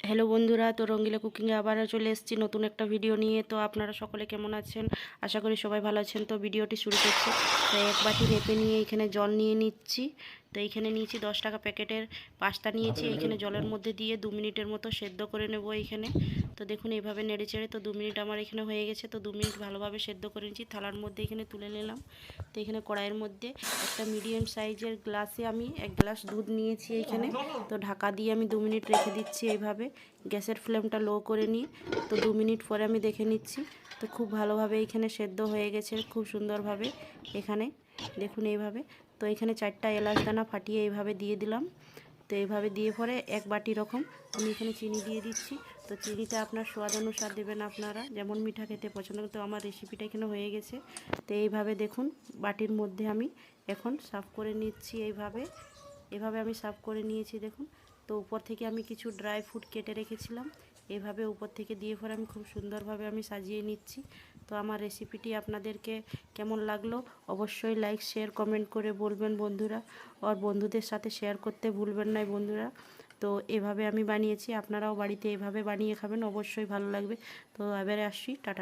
Hello বন্ধুরা, তো রঙ্গিলা কুকিংয়ে আবারও চলে এসেছি নতুন একটা ভিডিও নিয়ে। তো আপনারা সকলে কেমন আছেন? আশা করি সবাই ভালো আছেন। তো ভিডিওটি শুরু করছি। তো এক বাটি মেপে নিয়ে এখানে জল নিয়ে নিচ্ছি। তো এইখানে নিয়েছি 10 টাকা প্যাকেটের পাস্তা নিয়েছি। এইখানে জলের মধ্যে দিয়ে 2 মিনিটের মতো সেদ্ধ করে নেব এইখানে। তো দেখুন এইভাবে নেড়ে চেড়ে তো 2 মিনিট আমার এখানে হয়ে গেছে। তো 2 মিনিট ভালোভাবে সেদ্ধ করে নিচ্ছি। থালার মধ্যে এখানে তুলে নিলাম। তো এখানে কড়াইয়ের মধ্যে একটা মিডিয়াম সাইজের গ্লাসে আমি 1 গ্লাস দুধ নিয়েছি এইখানে। তো ঢাকা দিয়ে আমি 2 মিনিট রেখে দিচ্ছি এইভাবে। গ্যাসের ফ্লেমটা লো করে নিই। তো 2 মিনিট পরে আমি দেখে নিচ্ছি। তো খুব ভালোভাবে এখানে সেদ্ধ হয়ে গেছে, খুব সুন্দরভাবে এখানে দেখুন এইভাবে। তো এখানে 4টা এলাচ দানা ফাটিয়ে এইভাবে দিয়ে দিলাম। তো এইভাবে দিয়ে পরে 1 বাটি রকম আমি এখানে চিনি দিয়ে দিচ্ছি। তো চিনিটা আপনার স্বাদ অনুসার দেবেন, আপনারা যেমন মিঠা খেতে পছন্দ করেন। তো আমার রেসিপিটা এখানে হয়ে গেছে। তো এইভাবে দেখুন বাটির মধ্যে আমি এখন সার্ভ করে নিচ্ছি। এভাবে আমি সার্ভ করে নিয়েছি দেখুন। তো উপর থেকে আমি কিছু ড্রাই ফ্রুট কেটে রেখেছিলাম, এভাবে উপর থেকে দিয়ে পরে আমি খুব সুন্দরভাবে আমি সাজিয়ে নিচ্ছি। তো আমার রেসিপিটি আপনাদেরকে কেমন লাগলো অবশ্যই লাইক শেয়ার কমেন্ট করে বলবেন বন্ধুরা। আর বন্ধুদের সাথে শেয়ার করতে ভুলবেন না বন্ধুরা। তো এভাবে আমি বানিয়েছি, আপনারাও বাড়িতে এভাবে বানিয়ে খাবেন, অবশ্যই ভালো লাগবে। তো এবারে আসছি, টাটা।